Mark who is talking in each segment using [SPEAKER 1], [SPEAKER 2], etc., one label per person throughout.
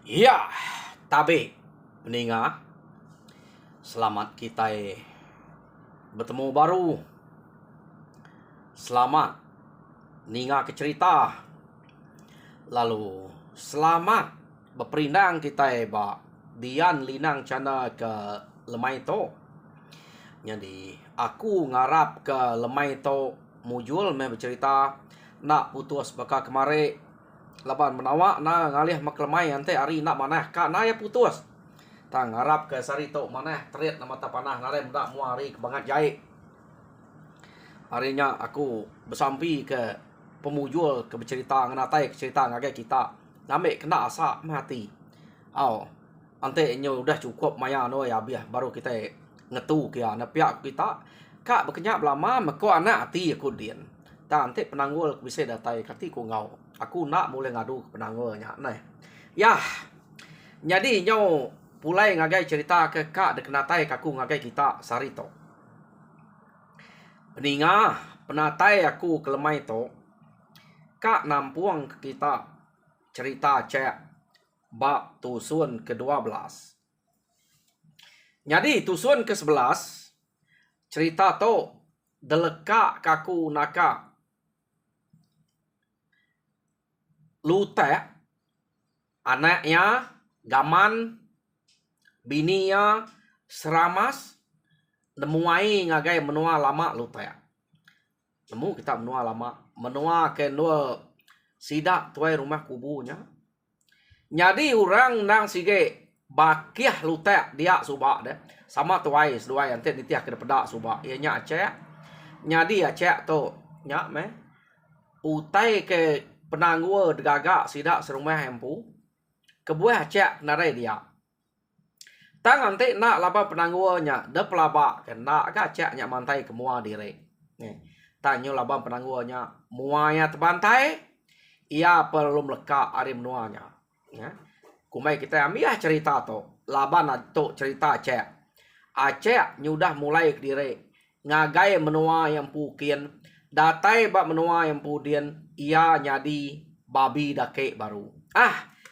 [SPEAKER 1] Ya, tabe peninga. Selamat kita bertemu baru. Selamat ninga ke cerita. Lalu selamat berperindang kita ba dian linang cana ke lemai to. Jadi aku ngarap ke lemai to mujul me bercerita nak putus baka kemari laban menawa na ngalih maklemai ante ari nak manah ka na ya putus. Tang ngarap ke sarito manah terit na mata panah nare muda muari kebangat jai. Harinya aku bersampi ke pemujul ke bercerita nganatai ke cerita ngagai kita. Ngambil kena asa mati. Ante nyo udah cukup maya no ya biah baru kita ngetu kia na pihak kita kak berkenyak lama meko anak hati aku dian. Ta ante penanggul bisa datai kati ku ngau. Aku nak mulai ngadu ke penanggulnya nah. Yah. Jadi nyo pulai ngagai cerita ke kak dekenatai kaku ngagai kita sarito. Peninga penatai aku kelemai to. Kak nampuang ke kita cerita cek bab tusun ke-12. Jadi tusun ke-11 cerita to deleka kaku naka lutek anaknya gaman bininya seramas nemuai ngagai menua lama lutek. Nemu kita menua lama menua ke dua sidak tuai rumah kubunya. Jadi orang nang sige bakiah lutek dia subak deh sama tuai seduai ante nitiah ke pedak subak ianya acek. Jadi acek to nyak me utai ke penanggua degagak sidak serumah empu kebuah acek narai dia. Tang ante nak laba penangguanya de pelaba kena agak cak nyak mantai kemua dire. Tanyo laba penangguanya muanya terbantai ia perlu meleka ari menuanya. Kumai kita ambil cerita to laba na to cerita acek. Acek nyudah mulai ke dire ngagai menua yang pukian datai bak menua yang pudien ia nyadi babi dake baru.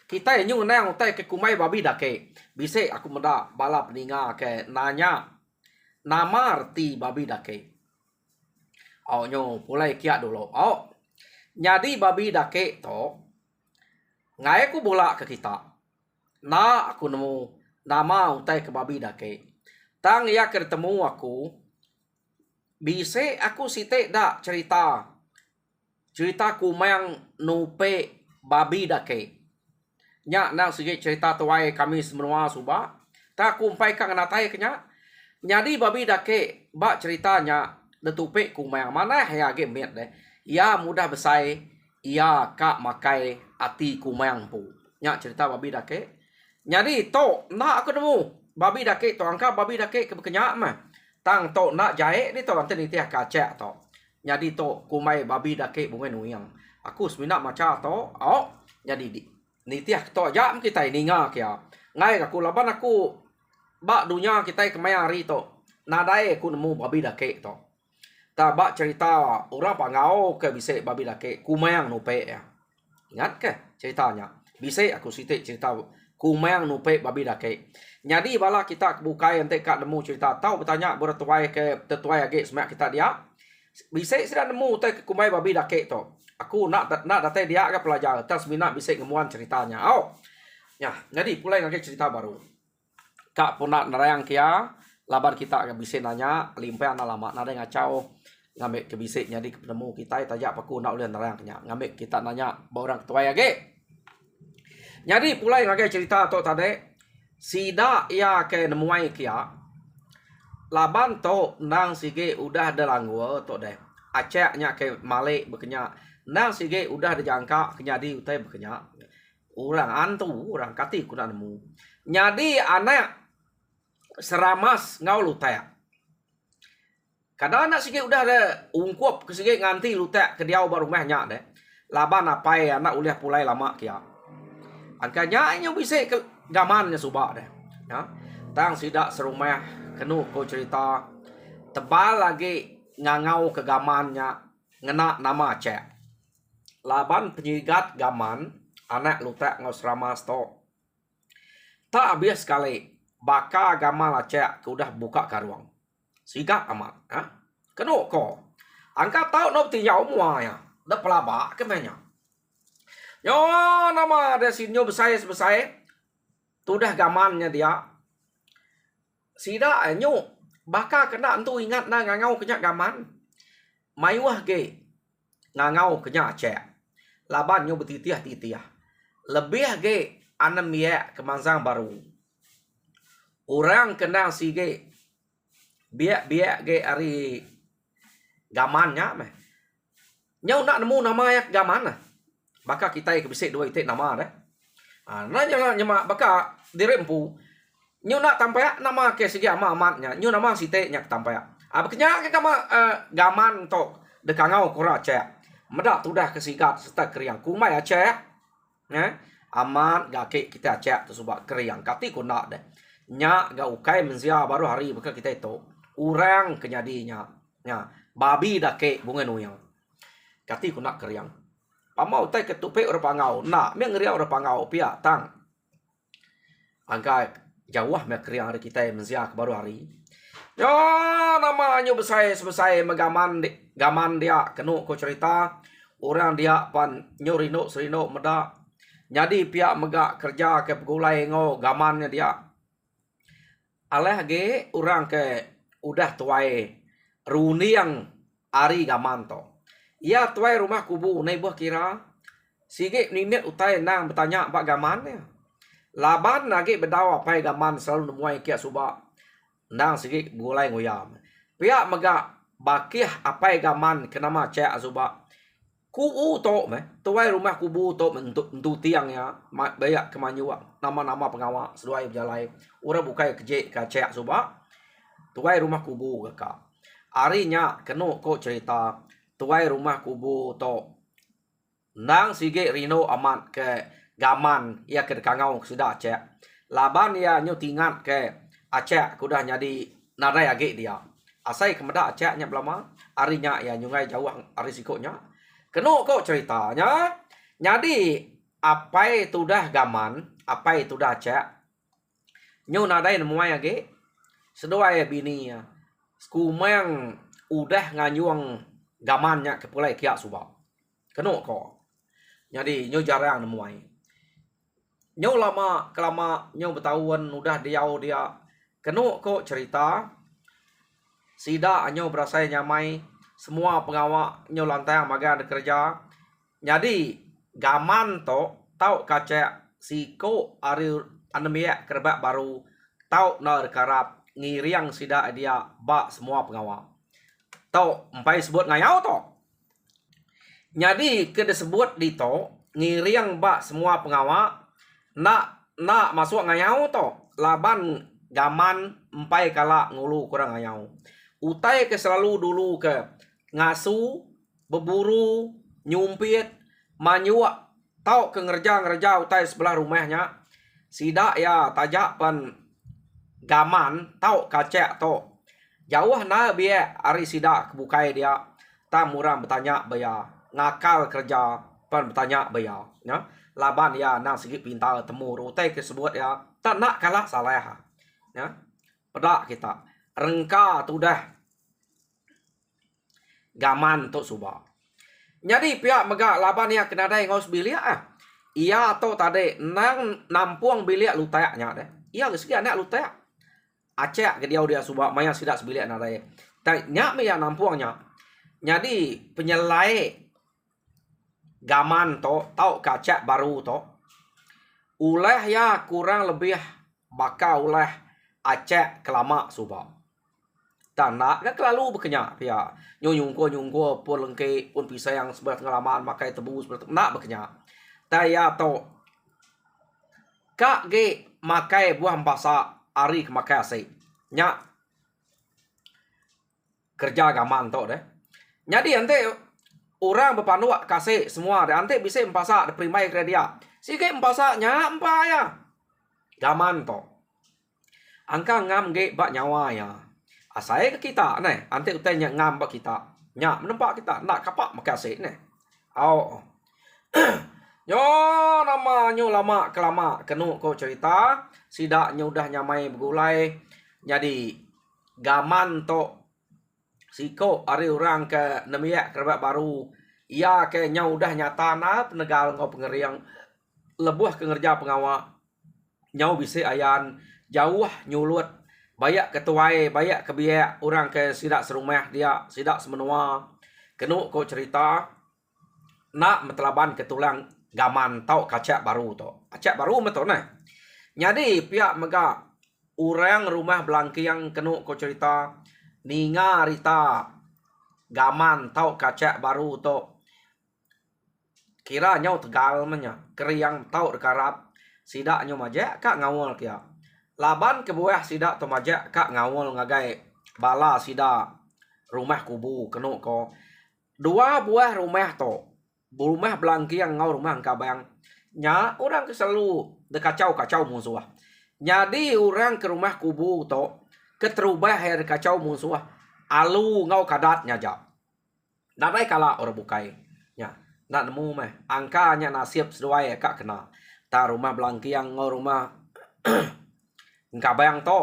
[SPEAKER 1] Kita yang nang utai ke kumai babi dake. Bisa aku menda bala peninga ke nanya nama arti babi dake. Nyo pulai kiat dulu. Jadi babi dake to ngai aku bola ke kita. Na aku nemu nama utai ke babi dake. Tang ia ketemu aku bisa aku site dak cerita. Cerita kumang nupe babi dake. Nya nang sige cerita tuai kami semua suba ta kumpai kang natai kenya nyadi babi dake bak ceritanya detupe kumang mana ya ge met deh ia mudah besai ia kak makai ati kumang pu nya cerita babi dake nyadi to nak aku nemu babi dake to angka babi dake ke kenya mah tang to nak jae ni to ante ni tiah kacek to nyadi to kumai babi dake bungai nuyang aku semina maca to jadi di nitiah to jam kita ini ngak ya ngai aku laban aku bak dunia kita kemayari to nadai aku nemu babi dake to ta bak cerita orang pangau ke bisa babi dake kumayang nupe ya ingat ke ceritanya bisa aku sitik cerita kumayang nupe babi dake jadi bala kita bukai ente kak nemu cerita tahu bertanya bertuai ke tetuai age semak kita dia bisa sudah nemu te kumai babi dake to aku nak datai dia ke pelajar tas minat bisa ngemuan ceritanya ya jadi pulai ngagai cerita baru kak pun nak narayang kia laban kita ke bisa nanya limpean lama nare ngacau ngambil ke bisa jadi ketemu kita tajak paku nak ulih narayang kenya ngambil kita nanya orang ketua ya ge jadi pulai ngagai cerita to tadi sida ia ke nemuai kia laban to nang sige udah ada langgua to deh aceknya ke malik berkenya nang sige udah dijangka kenyadi utai berkenya orang antu orang kati kuna nemu nyadi anak seramas ngau lutai kadang anak sige udah ada ungkup ke sige nganti lutai ke dia baru rumahnya deh laban apai anak uliah pulai lama kia angkanya nya bisa ke gamannya subak deh ya tang sidak serumah kenu ko cerita tebal lagi ngangau ke gamannya ngena nama cek laban penyigat gaman anak lutek ngau seramas to Tak habis sekali. Baka gamal Aceh udah buka karuang. Sigap amat. Ha? Kena ko. Angka tahu no tiyau mua ya. Dah pelabak ke mana? Yo nama ada sinyo besar. Tu dah gamannya dia. Sida nyo. Baka kena entu ingat na ngangau kenyak gaman. Mayuah ke. Ngangau kenyak Aceh. Laban nyo bertitiah-titiah. Lebih ke anemia kemanzang baru. Orang kena sige. Biak ke hari gamannya meh. Nyau nak nemu nama ya gaman lah. Baka kita kebisik dua itik nama dah. Nanya nyama baka dirempu. Nyau nak tampai nama ke segi amatnya. Nyau nama sitik nyak tampai. Bekenya ke nama gaman to dekangau kura Aceh. Medak tu dah kesigat serta keriang kumai Aceh. Aman gake kita Aceh tu sebab keriang. Kati ku nak dah. Nyak ga ukai menzia baru hari baka kita itu. Orang kenyadinya. Babi dah ke bunga nuyang. Kati ku nak keriang. Pamau tai ketupik ora pangau. Nak me ngeriang ora pangau pia tang. Angka jauh me keriang hari kita menzia baru hari. Yo namanya besai megaman gaman dia kenu ko cerita. Orang dia pan nyorino serino meda. Jadi pihak megak kerja ke pegulai ngo gamannya dia. Alah ge orang ke udah tuai runiang ari gaman to. Ya tuai rumah kubu nai buah kira. Sige nimet utai nang bertanya pak gamannya. Laban lagi berdawa pai gaman selalu nemuai kia suba. Nang sige pegulai ngoyam. Pihak megak bakih apai gaman kenama cek azuba. Kubu to tuai rumah kubu to mentu tiang ya bayak kemanyuak nama-nama pengawak seduai berjalai ura bukai kejek kacek suba tuai rumah kubu kaka arinya kenu ko cerita tuai rumah kubu to nang sige rino amat ke gaman ia ke dekangau sudah Aceh laban ia nyu tingat ke Aceh kudah nyadi narai age dia asai kemeda Aceh nya belama arinya ya nyungai jauh risikonya. Kenu kok ceritanya. Jadi apa itu dah gaman, apa itu dah Aceh. Nyu nadai nemuai age. Sedua ya bini ya. Skumeng udah nganyuang gamannya ke pulai kiak subak. Kenu kok. Jadi nyu jarang nemuai. Nyu lama kelama nyu bertahun udah diau dia. Kenu kok cerita. Sida nyu berasa nyamai. Semua pengawak nyo lantai maga ada kerja. Jadi gaman to tau kacek siko ari anemia kerbak baru tau na rekarap ngiriang sida dia bak semua pengawak. Tau empai sebut ngayau to. Jadi kede sebut di to ngiriang bak semua pengawak nak masuk ngayau to laban gaman empai kala ngulu kurang ngayau. Utai ke selalu dulu ke ngasu, berburu, nyumpit, manyuak, tau ke ngerja utai sebelah rumahnya. Sida ya tajak pan gaman, tau kacek to. Jauh na biar ari sida kebukai dia. Tak murah bertanya baya. Ngakal kerja pan bertanya baya. Ya. Laban ya nang segi pintar temu. Utai ke sebut ya. Tak nak kalah salah. Ya. Pedak kita. Rengka tu dah. Gaman to suba. Jadi pihak megak laban ya kena dai ngos bilik Ia to tadi nang nampuang bilik lutaknya deh. Ia geus anak lutak. Aceh ke dia suba maya sidak sebilik na dai. Tanya me ya nampuangnya. Jadi penyelai gaman to tau kacak baru to. Ulah ya kurang lebih bakal ulah Aceh kelama suba. Tanah kan kelalu berkenyak ya nyungko pun lengke pun pisah yang sebelah pengalaman makai tebu sebelah nak berkenyak taya to kak ge makai buah empasa ari ke makai asik nyak kerja gaman to deh jadi ante orang berpandu kasih semua deh ante bisa empasa de primai ke dia si ge empasa nya empa ya gaman to angka ngam ge bak nyawa ya asai ke kita nih ante utanya ngam bak kita nyak menempak kita nak kapak makasih nih oh Yo nama nyo lama kelama kenu ko cerita sidak nyo udah nyamai begulai jadi gaman to siko ari orang ke nemiak kerbat baru ia ke nyo udah nyata na penegal ngau pengeriang lebuh kengerja pengawak nyau bisi ayan jauh nyulut bayak ketuai bayak kebiak orang ke sidak serumah dia sidak semenua kenu ko cerita nak metelaban ketulang gaman tau kacak baru to kacak baru meto nah jadi pihak mega orang rumah belangkiang kenu ko cerita ninga rita gaman tau kacak baru to kira nyau tegal menya keriang tau dekarap sidak nyo majak kak ngawol kia laban ke buah sidak to majak kak ngawol ngagai bala sidak rumah kubu kenu ko dua buah rumah to rumah belangkiang ngau rumah kabang nya orang ke selalu dekacau-kacau musuh jadi orang ke rumah kubu to keterubah her kacau musuh alu ngau kadat nyaja nadai kala orang bukai nya nak nemu meh angkanya nasib sesuai kak kena ta rumah belangkiang ngau rumah kabang to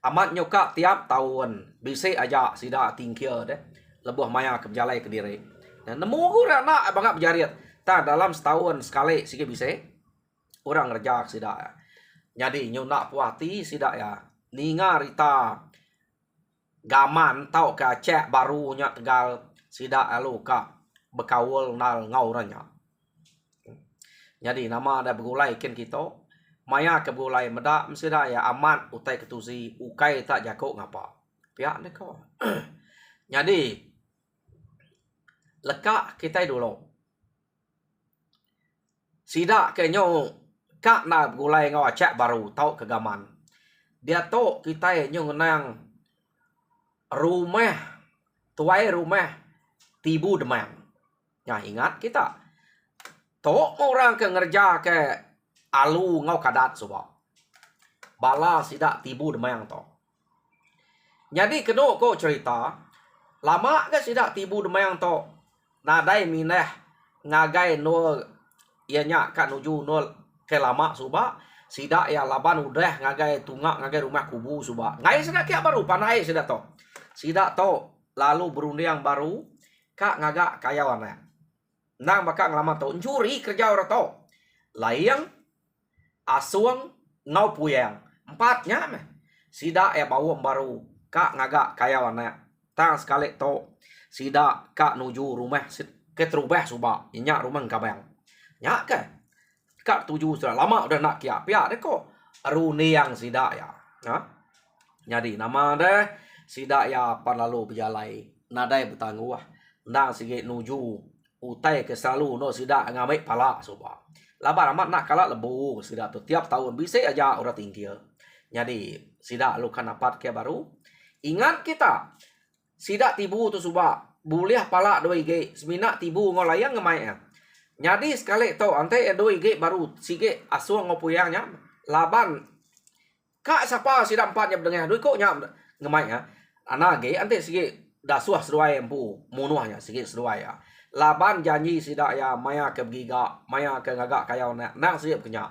[SPEAKER 1] amat nyoka tiap tahun bisa aja sida tingkir deh lebuh maya ke jalai ke diri dan nemu orang nak bangga berjariat ta dalam setahun sekali sikit bisa orang ngerja sida jadi nyo nak puati sida ya ninga rita gaman tau ka cek baru nya tegal sida alu ka bekawul nal ngau ranya jadi nama ada begulai ken kita maya ke begulai meda mesida ya amat utai ketusi ukai tak jakok ngapa pihak ni ko jadi lekak kita dulu sida ke nyo kak na begulai ngau cek baru tau ke gaman dia to kita nyo ngenang rumah tuai rumah tibu demang ya ingat kita to orang ke ngerja ke alu ngau kadat suba bala sidak tibu demang to jadi keno ko cerita lama ke sidak tibu demang to nadai mineh ngagai no ianya kak nuju no ke lama suba sidak ya laban udah ngagai tungak ngagai rumah kubu suba ngai sidak kia baru panai sidak to sidak to lalu berunding baru kak ngagak kayawan nang bakal ngelama to njuri kerja orang to layang asuang ngau puyang empatnya meh sida ya bawang baru kak ngagak kayawan tang sekali to sida kak nuju rumah ke terubah suba nyak rumah kabang nyak ke kak tuju sudah lama udah nak kia pia deh ko runi yang sida ya ha jadi nama deh sida ya pan lalu berjalai nadai bertangguh nang sige nuju utai ke selalu no sida ngamai pala soba labar amat nak kala lebu sida tu tiap tahun bisa aja orang tinggal jadi sida lu kan dapat ke baru ingat kita sida tibu tu soba boleh pala 2 ge semina tibu ngolayang ngamai jadi sekali to ante 2 ge baru sige asuang ngopuyangnya laban kak siapa sida 4 nya dengan 2 kok nya ngamai ana ge ante sige dasuah seruai empu munuhnya sige seruai ya laban janji sida ya maya ke giga maya ke ngagak kayau nak siap kenya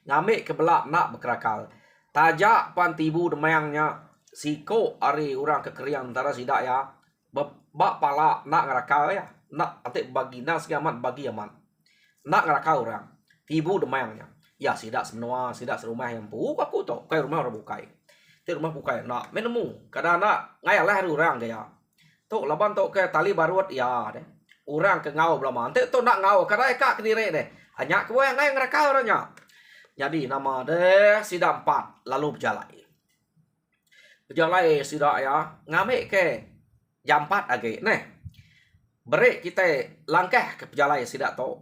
[SPEAKER 1] ngamik ke belak nak berkerakal tajak pan tibu demayangnya siko ari orang kekeriang antara sida ya bak pala nak ngerakal ya nak ante bagi nak segamat bagi aman nak ngerakal orang tibu demayangnya ya sida semua sida serumah yang pu aku to kai rumah orang bukai ti rumah bukai nak menemu kada nak ngayalah orang dia to laban to ke tali baruat ya deh orang ke ngau belum ante to nak ngau kada kak kedire deh hanya ke yang ngai ngerakal orangnya jadi nama deh sida 4 lalu berjalai sida ya ngamik ke jam 4 age neh beri kita langkah ke berjalai sida to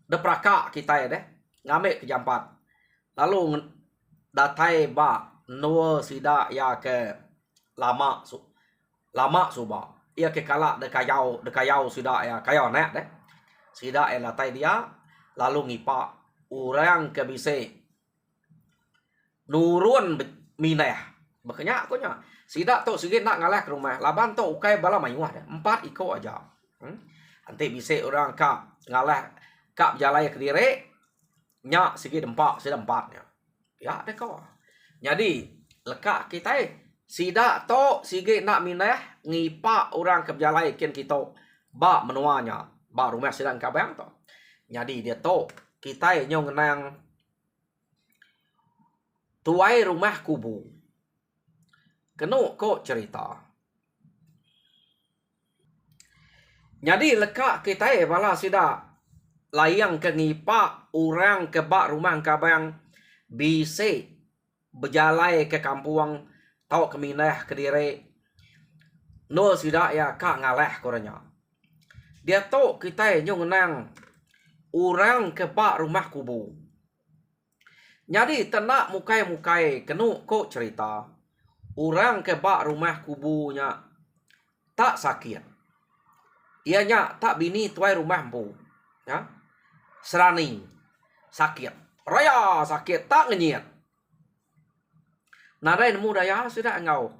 [SPEAKER 1] depraka kita deh ngamik ke jam 4 lalu datai ba no sida ya ke lama suba ia ke kala de kayau sida ya kayau nek deh sida ya latai dia lalu ngipa orang ke bise nurun mineh makanya aku nya sida to sige nak ngalah ke rumah laban to ukai bala mayuah deh 4 iko aja nanti bise orang ka ngalah kap jalai Kediri nya sigi dempak sida empatnya ya deko. Jadi lekak kita sida to sigi nak mineh ngipak orang ke jalai kian kita ba menuanya ba rumah sida kabang to. Jadi dia to kita nyong nang tuai rumah kubu. Kenu ko cerita. Jadi lekak kita bala sida layang ke ngipak orang ke bak rumah kabang bise berjalai ke kampung tau ke minah Kediri. No sida ya kak ngaleh koranya. Dia to kita nyong nang orang ke bak rumah kubu. Jadi tenak mukai-mukai kenu ko cerita. Orang ke bak rumah kubunya tak sakit. Ianya tak bini tuai rumah empu. Ya. Serani sakit. Raya sakit tak ngenyit. Nadai nemu daya sudah engau.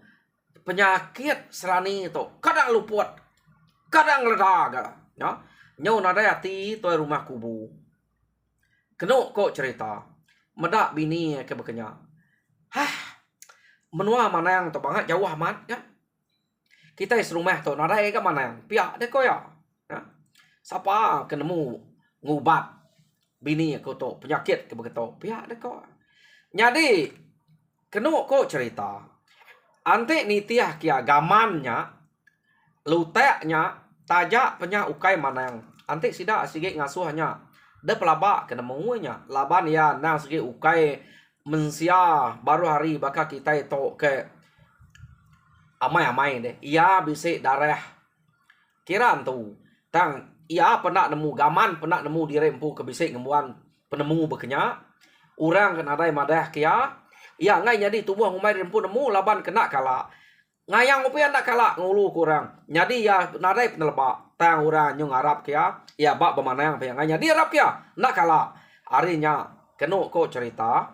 [SPEAKER 1] Penyakit serani itu kadang luput, kadang ledaga. Ya. Nyau nadai hati tuai rumah kubu. Kenu ko cerita. Medak bini ke bekenya. Menua manang to banget jauh amat ya. Kita serumah to nadai ke manang. Pihak deko ya. Ya. Siapa kenemu ngubat bini ko to penyakit ke beketo. Pihak deko. Jadi kenu ko cerita. Ante nitiah kia gamannya luteknya tajak penya ukai manang. Ante sida sige ngasuhnya. De pelabak kena mengunya laban ya nang segi ukai mensia baru hari baka kita itu ke amai-amai deh. Ia bisa darah kiran tu tang ia pernah nemu gaman pernah nemu dirempu ke bisik ngemuan penemu bekenya orang kena ada madah kia ia ngai jadi tubuh ngumai rempu nemu laban kena kala ngayang upian nak kala ngulu kurang jadi ya nadai penelba tang orang nyung Arab kia ya bak bemanang pe nganya di Arab kia nak kala harinya kenu ko cerita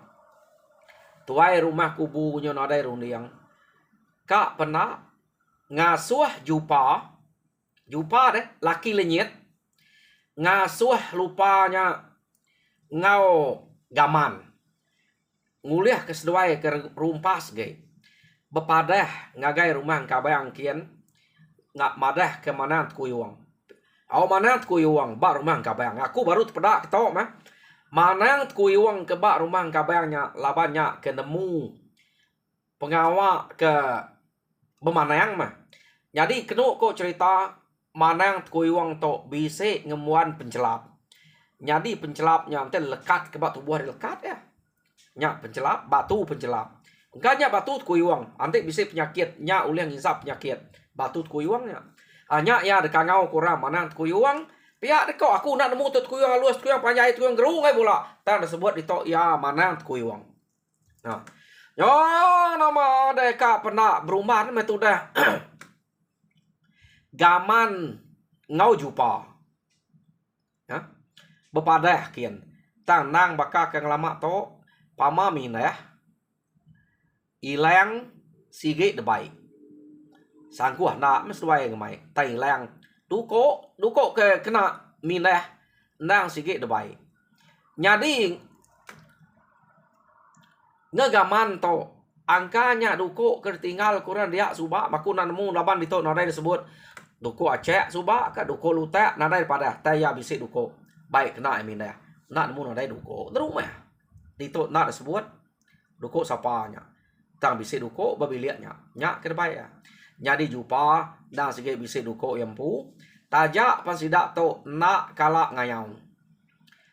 [SPEAKER 1] tuai rumah kubu nyo nadai rundiang kak pernah ngasuh jupa deh laki lenyit ngasuh lupanya ngau gaman nguliah ke seduai ke rumpas ge bepadah ngagai rumah kabayang kian ngak madah ke manat kuyuang. Au manat kuyuang ba rumah kabayang. Aku baru pedak ketok mah. Manat kuyuang ke ba rumah kabayangnya labannya ke nemu pengawak ke bemanang mah. Jadi kenu ko cerita manang kuyuang to bise ngemuan pencelap. Jadi pencelapnya nanti lekat ke batu buah lekat ya. Nya pencelap batu pencelap. Enggaknya batu kuyuang, nanti bisa penyakit, nya ulih ngisap penyakit. Batu kuyuangnya. Hanya ya dekangau kurang mana kuyuang, pihak deko aku nak nemu tut kuyuang halus kuyuang panjai kuyuang gerung ai pula. Tak disebut itu ya mana kuyuang. Nah. Yo nama deka pernah berumah metu dah. Gaman ngau jupa. Ya. Bepadah kian. Tang nang baka kang lama to pama mineh. Ilang sige debai. Sangkuh nak mesduai ngemai. Tai ilang. Duko ke kena mineh nang sige debai. Jadi ngegaman to angkanya duko ketinggal kurang dia subak maku nemu laban dito nadai disebut duko acek subak ka duko lutek nadai pada taya bisik duko. Baik kena mineh. Nak nemu nadai duko. Terumah. Dito nak disebut duko sapanya. Tang bisik duko babiliaknya nyak ke depan ya. Jadi jupa dah sige bisik duko empu tajak pan sidak to nak kalak ngayau.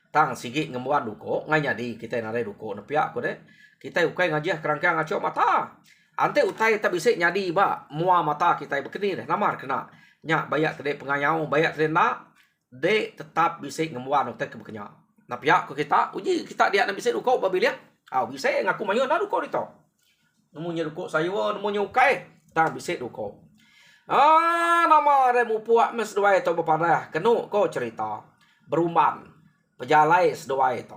[SPEAKER 1] Tang sige ngemuan duko ngai jadi kita nare duko nepiak ko de. Kita ukai ngajih kerangkang ngacok mata. Ante utai tak bisik nyadi ba mua mata kita bekeni deh namar kena. Nyak bayak tede pengayau bayak tede nak de tetap bisik ngemuan utai ke bekenya. Napiak ko kita uji kita dia na bisik duko babiliak. Bisik ngaku mayu na duko dito. Nemunya duko sayur, nemunya ukai. Tak bisik duko. Nama remu puak mes dua itu bepadah. Kenu ko cerita. Beruman. Pejalai sedua itu.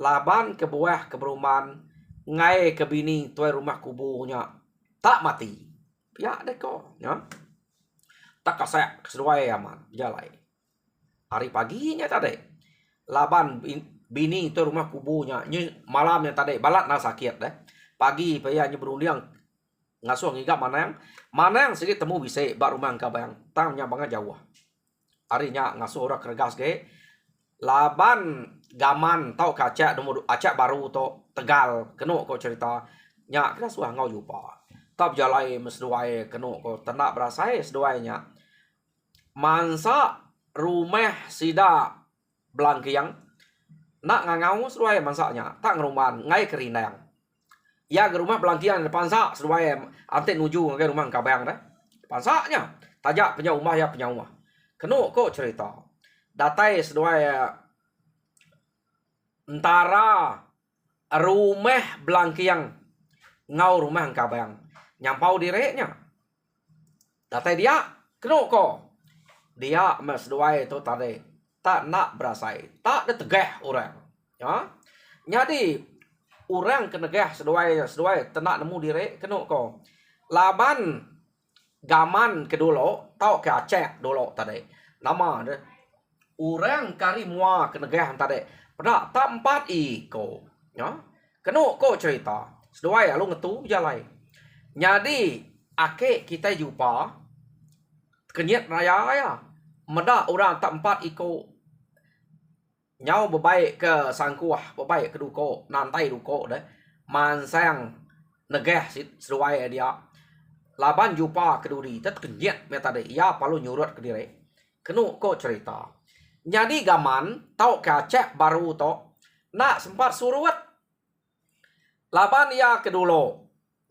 [SPEAKER 1] Laban ke buah ke beruman. Ngai ke bini tuai rumah kubunya. Tak mati. Ya deko. Ya. Tak kasek kesedua aman. Pejalai. Hari paginya tadi. Laban bini itu rumah kubunya. Ini malam yang tadi balat na sakit deh. Pagi payahnya berundiang ngasuh ngigap mana yang sedikit temu bisa bak rumah engkau bayang tangnya banget jauh. Harinya ngasuh orang kergas ge. Laban gaman tau kaca nomor acak baru to Tegal keno ko cerita nya kena suah ngau yupa. Tap jalai mesduai keno ko tenak berasai seduainya. Mansa rumah sida belangkiang nak ngangau seduai mansanya tak ngeruman ngai kerinang. Ya ke rumah belangkiang depan sa seduai ante nuju ke rumah kabang dah. Pansanya tajak punya rumah ya punya rumah. Keno ko cerita. Datai seduai antara rumah belangkiang ngau rumah kabang nyampau direknya. Datai dia keno ko dia mas seduai itu tadi tak nak berasai tak ada tegah orang ya. Jadi orang kenegah seduai tenak nemu direk keno ko laban gaman kedulu tau ke Aceh dulu tadi nama de orang kari mua kenegah tadi pada tempat iko ya keno ko cerita seduai lu ngetu jalai. Jadi ake kita jumpa kenyat raya ya meda orang tempat iko nyau bebaik ke sangkuah bebaik ke duko nantai duko deh mansang negah seduai dia laban jumpa keduri tet kenyat meta deh ya palu nyurut ke diri kenu ko cerita. Jadi gaman tau ke Aceh baru to nak sempat surut laban ya kedulu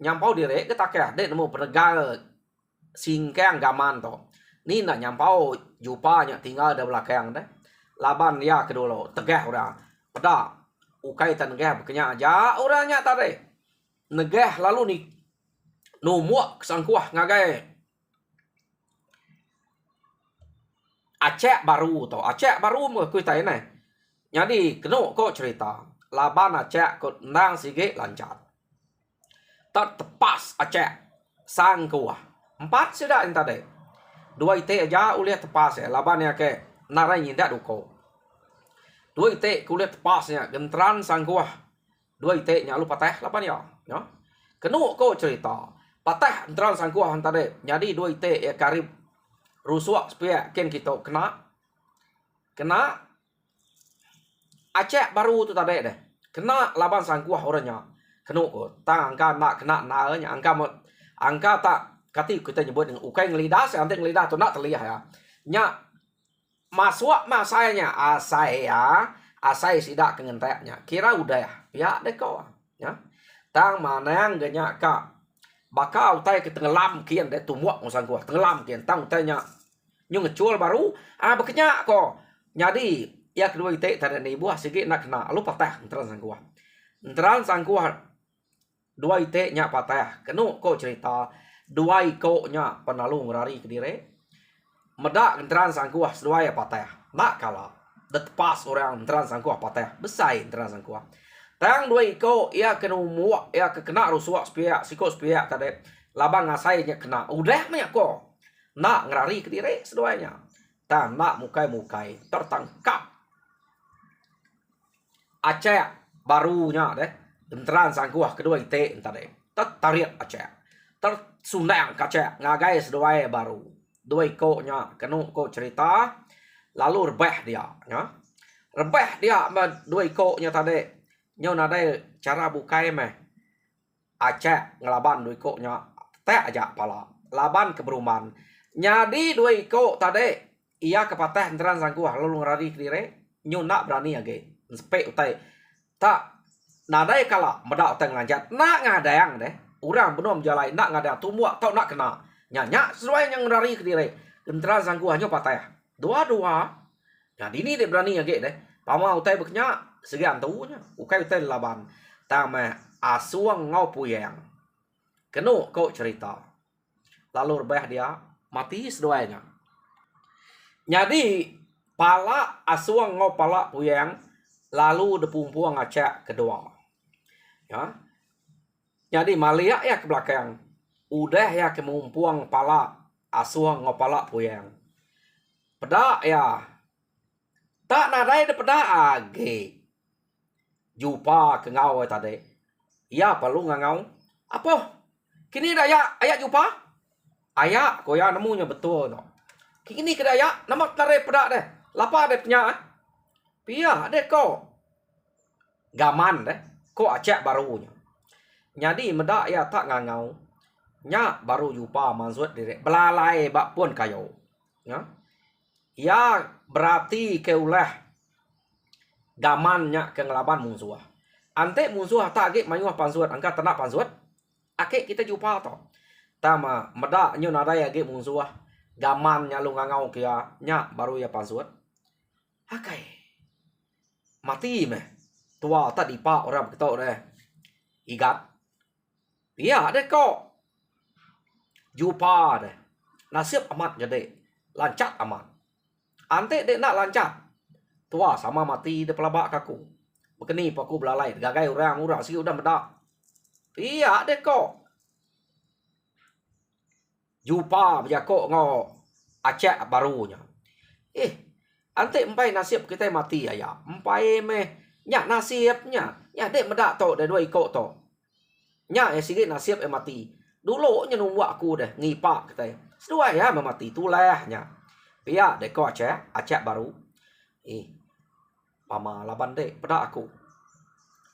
[SPEAKER 1] nyampau diri ketakeh dek nemu penegak singkang gaman to ni nak nyampau jupanya tinggal di belakang deh laban ya kedulu tegah orang pada ukai tan negah bekenya aja orangnya tadi negah lalu ni numuak sangkuah ngagai Aceh baru to Aceh baru mengakui tay ne. Jadi keno ko cerita laban Aceh ko nang sige lancar tak tepas Aceh sangkuah 4 sudah yang tadi 2 ite aja ulihat tepas ya laban ya ke narai nyindak duko 2 ite kulihat tepasnya gentran sangkuah 2 ite nyalu patah laban ya kenu ko cerita patah gentran sangkuah tadi jadi 2 ite ya karib rusuak supaya ken kita kena Aceh baru tu tadi deh kena laban sangkuah orangnya kenu ko tang angka nak kena naanya angka tak kati kita nyebut dengan ukai ngelidah seantek ngelidah tu nak terlihat ya nya masuk masanya asai sidak kengenteknya kira udah ya pihak deh kau ya tang mana yang genyak ka bakal tay ke tenggelam kian deh tumuak ngusang kuah tenggelam kian tang tanya nyung ngecul baru bekenya ko jadi ya kedua ite tadi ni buah sikit nak kena lu patah enteran sang kuah 2 ite nya patah kenu ko cerita 2 iko nya penalu ngerari ke dire medak enteran sang kuah sedua ya patah nak kala detepas orang enteran sang kuah patah besai enteran sang kuah tang 2 iko ya kena muak ya kena rusuak spiak siko spiak tadi labang ngasai nya kena udah banyak ko nak ngerari ke dire seduanya tang nak mukai tertangkap Aceh barunya deh enteran sang kuah kedua ite tadi tertarik Aceh tersundang Aceh ngagai seduai baru 2 iko nya kenu ko cerita lalu rebah dia ya rebah dia 2 iko nya tadi nyo nadai cara bukai meh Aceh ngelaban 2 iko nya teh aja pala laban keberuman jadi 2 iko tadi ia kepatah enteran sang kuah lalu ngerari ke dire nyo nak berani age sepe utai tak nadai kala medak utai ngelanjat nak ngadang deh orang belum jalai nak ngadang tumuak tau nak kena nyanyak sesuai yang ngerari ke dire enteran sang kuahnya patah dua jadi ini dia berani age deh pama utai bekenya segan tunya ukai utai laban tama asuang ngau puyang kenu kau cerita lalu rebah dia mati seduanya jadi pala asuang ngau pala puyang lalu depumpuang Aceh kedua ya jadi malia ya ke belakang udah ya ke mumpuang pala asuang ngau pala puyang pedak ya Tak nadai daripada age. Jumpa ke ngau tadi. Ya perlu ngau. Apa? Kini dah ayat jumpa? Ayat ko ya namunya betul no. Kini ke ayat nama tare pada deh. Lapa deh punya. Pia deh ko. Gaman deh. Ko acak barunya. Jadi medak ya tak ngau. Nya baru jumpa maksud direk. Belalai bak pun kayo. Ya. Ya berarti ke ulah gamannya ke ngelaban musuh. Ante musuh tak age mayuh pansuat angka tenak pansuat. Ake kita jumpa to. Tama medak nyu nadai age musuh. Gamannya lu ngangau kia nya baru ya pansuat. Akai. Mati meh. Tua tak dipak orang ketok deh. Igat. Ya deh kok. Jumpa deh. Nasib amat jadi. Lancat amat. Ante dek nak lancat. Tua sama mati de pelabak kaku. Bekeni paku belalai. Gagai orang si udah medak. Iya dek kok. Jumpa berjakok ngau acak barunya. Ante empai nasib kita mati ya. Empai meh. Nyak nasibnya. Nyak dek medak to de dua ikut to. Nyak sikit nasib mati. Dulu nya nunggu aku deh ngipak kita. Sedua ya mati tulahnya. Pia dek ko acak baru. Mama laban dek pada aku.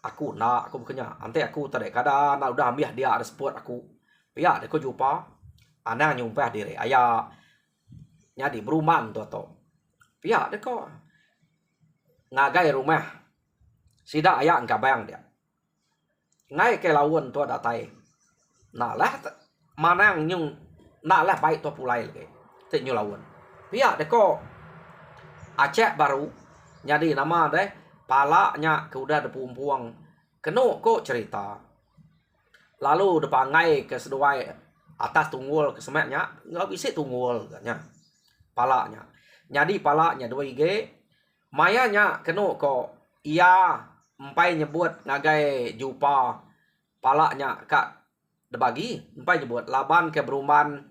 [SPEAKER 1] Aku nak aku bukannya. Ante aku tadi kada nak udah ambil dia ada support aku. Pia dek ko jumpa. Ana nyumpah diri ayah. Nyadi beruman tu to. Pia dek ko. Ngagai rumah. Sida ayah engkau bayang dia. Ngai ke lawan tu datai. Nah lah manang nyung nak lah baik tu pulai lagi. Tik nyu lawan. Pia dek ko. Acak baru. Jadi nama deh. Palaknya ke udah ada pumpuang. Kenu ko cerita. Lalu depan ngai ke seduai. Atas tunggul ke semaknya. Nggak bisa tunggul. Palaknya. Jadi palaknya dua ige. Mayanya kenu ko. Ia empai nyebut ngagai jumpa. Palaknya kak. Debagi. Empai nyebut. Laban ke beruman.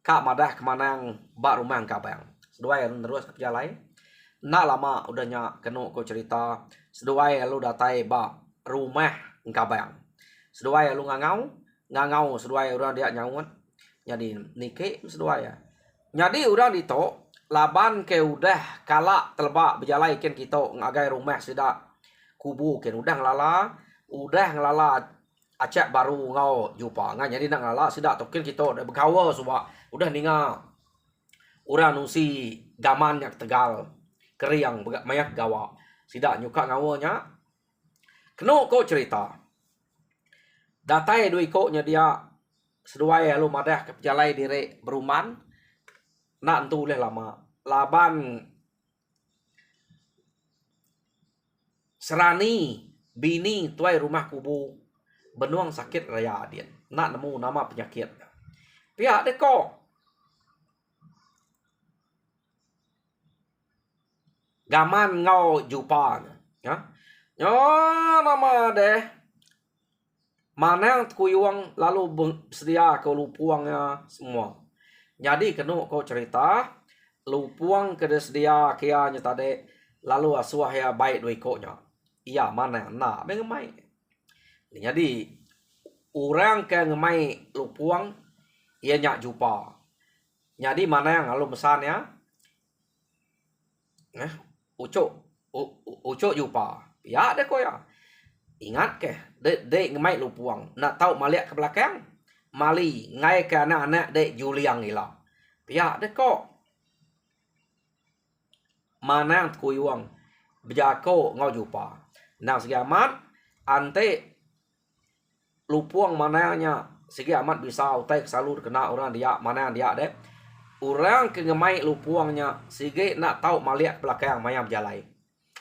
[SPEAKER 1] Kak madah kemanang. Bak rumah kak bayang. Seduai terus ke jalan. Nak lama udahnya kenu ko cerita. Seduai lu datai ba rumah engkau bayang. Seduai lu ngangau seduai orang dia nyawut. Jadi nike seduai ya. Jadi orang dito laban ke udah kalak telbak berjalai ken kita ngagai rumah sida kubu ken udah ngelala acak baru ngau jumpa ngan jadi nak ngelala sida token kita udah berkawa suba udah ninga orang nusi gaman yang tegal keriang banyak gawa sida nyuka ngawanya kenu ko cerita datai dua ikutnya dia seduai lu madah ke jalai dire beruman nak entu leh lama laban serani bini tuai rumah kubu benuang sakit raya dia nak nemu nama penyakit pihak deko gaman ngau jumpa ya nama deh mana kuyuang lalu sedia ke lupuangnya semua jadi kenu kau cerita lupuang ke sedia kianya tadi lalu asuah ya baik dua ikutnya iya mana nak mengemai jadi orang ke ngemai lupuang ia nyak jumpa jadi mana yang lalu mesannya ucuk jumpa ya deh ko ya ingat ke dek ngemai lupuang nak tahu maliak ke belakang mali ngai ke anak-anak dek Juliang ilah pihak dek ko mana kuyuang berjako ngau jumpa nah segi amat ante lupuang mananya segi amat bisa utai selalu kena orang dia mana dia dek orang ke ngemai lupuangnya segi nak tahu maliak belakang mayam jalai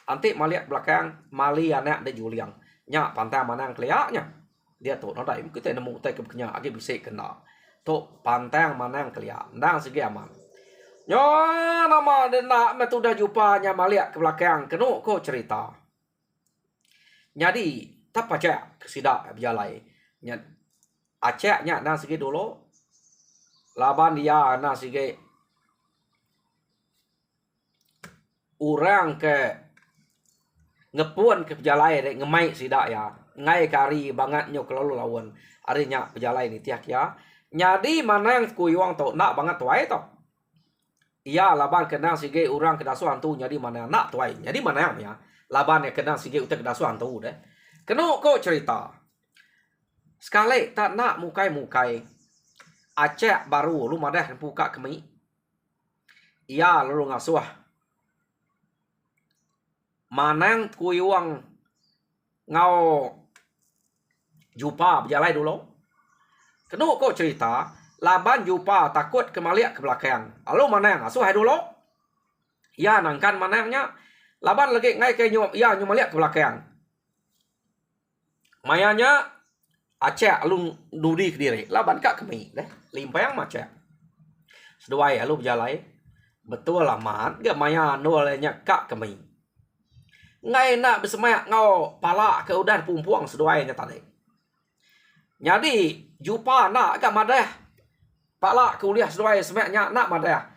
[SPEAKER 1] ante maliak belakang mali anak dek Juliang nya pantai manang keliaknya dia tu nó đẩy cái tên nó mù tay cái nhà cái bị sệ kena tu pantai manang keliak ndang segi aman nyo nama dena me tu dah jumpa nya maliak ke belakang kenu ko cerita jadi tak paca kesida berjalai nya acak nya nang segi dulu laban dia nang segi orang ke ngepun ke pejalai dek ngemai sidak ya ngai kari banget nyok lalu lawan arinya pejalai ni tiak ya nyadi mana yang kuyuang to nak banget tuai to iya laban kenang sige orang kedasuan tu nyadi mana nak tuai nyadi mana yang ya laban yang kenang sige utek kedasuan tu deh kenu ko cerita sekali tak nak mukai acek baru lu madah buka kemi iya lu ngasuh manang kuyuang ngau jumpa berjalan dulu. Kenu kau cerita, laban jumpa takut kemaliak ke belakang. Lalu manang asuh dulu. Ya nangkan manangnya. Laban lagi ngai ke nyum, ya nyumaliak ke belakang. Mayanya acek alun nudi ke diri. Laban kak kemi deh. Limpayang macam. Seduai alu berjalan. Betul lah man. Gak maya nolnya kak kemi. Ngai nak bersemak ngau pala ke udan pumpuang seduainya tadi. Jadi jumpa nak agak madah. Pala kuliah seduai semaknya nak madah.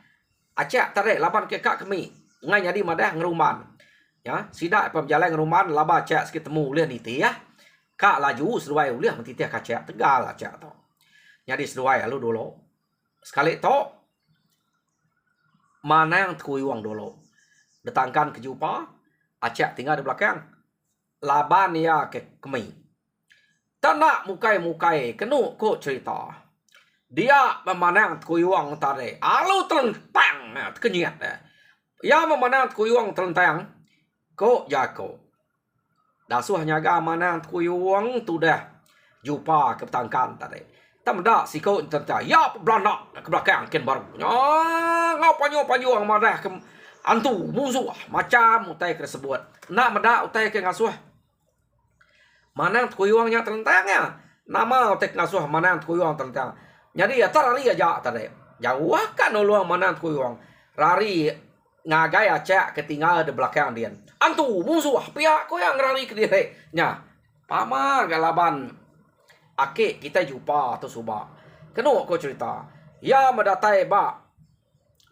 [SPEAKER 1] Acak tadi laban ke kak kemi. Ngai jadi madah ngeruman. Ya, sidak pemjalan ngeruman laba acak sikit temu uliah niti ya. Kak laju seduai uliah mentitiah kacak tegal acak to. Jadi seduai alu dulu. Sekali to mana yang kuyuang dulu. Datangkan ke jumpa. Acak tinggal di belakang. Laban ya ke kemi. Tak nak mukai-mukai. Kenu ko cerita. Dia memanang kuyuang tadi. Alu terlentang. Kenyat. Ya memanang kuyuang terlentang. Ko jako. Dasuh nyaga manang kuyuang tu dah. Jumpa ke petangkan tadi. Tak mendak si ko terlentang. Ya beranak ke belakang. Ken baru. Ngau panyu-panyu ang marah ke antu musuh macam utai tersebut nak mendak utai ke ngasuh mana kuyuangnya terlentangnya nama utai ngasuh mana kuyuang terlentang jadi ya tarari aja tadi jauh kan uluang mana kuyuang rari ngagai acak ketinggal di belakang dia antu musuh pihak ko yang rari ke diri nya pama galaban ake kita jumpa atau suba kenu ko cerita ya mendatai ba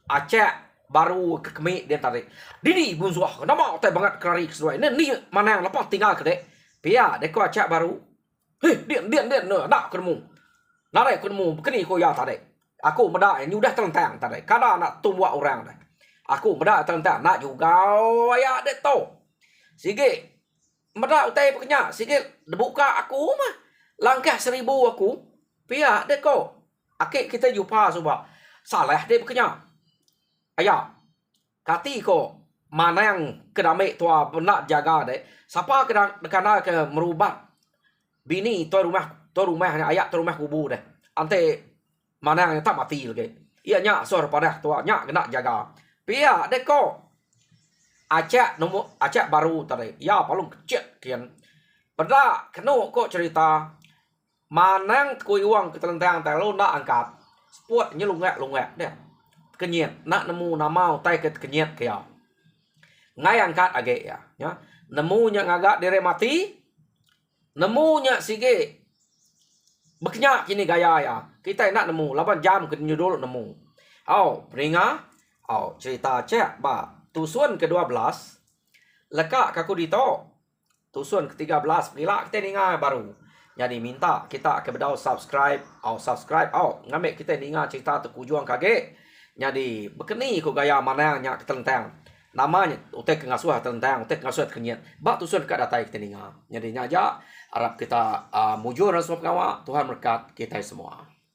[SPEAKER 1] acak baru ke kemi dia tarik. Dini bunsuah. Nama otai banget kerari keseluai. Ni mana yang lepas tinggal ke dek. Pia dek ko acak baru. Hei dia nak kenemu. Narai kenemu keni ko ya tarik. Aku meda ni udah terlentang tarik. Kada nak tumbuh orang dah. Aku meda terlentang nak juga ya dek to. Sige meda utai peknya. Sige buka aku mah. Langkah 1000 aku. Pia dek ko. Akik kita jumpa subah. Salah dek peknya. Ayah, kati ko mana yang kedamai tua benak jaga deh. Siapa kena ke merubah bini tua rumah hanya ayat tua rumah kubu deh. Ante mana yang tak mati lagi. Ia nyak sor pada tua nyak kena jaga. Pia deh ko acak nombor acak baru tadi. Ya palung kecil kian. Pada kena ko cerita mana kuyuang ketelentang terlalu nak angkat. Sport nyelungak deh. Kenyat nak nemu nama utai ke kenyat kaya ngai angkat age ya nemu nya ngagak dire mati nemu nya sige beknya kini gaya ya kita nak nemu 8 jam ke nyudul nemu peringa cerita cek ba tusun ke-12 lekak kaku dito tusun ke-13 pila kita ninga baru jadi minta kita ke bedau subscribe ngambil kita ninga cerita tu kujuang kage jadi bekeni ko gaya mana yang terlentang namanya utek ngasuh terlentang utek ngasuh kenyat bak tusun ka datai kita ninga jadi nyaja harap kita mujur semua kawan Tuhan berkat kita semua.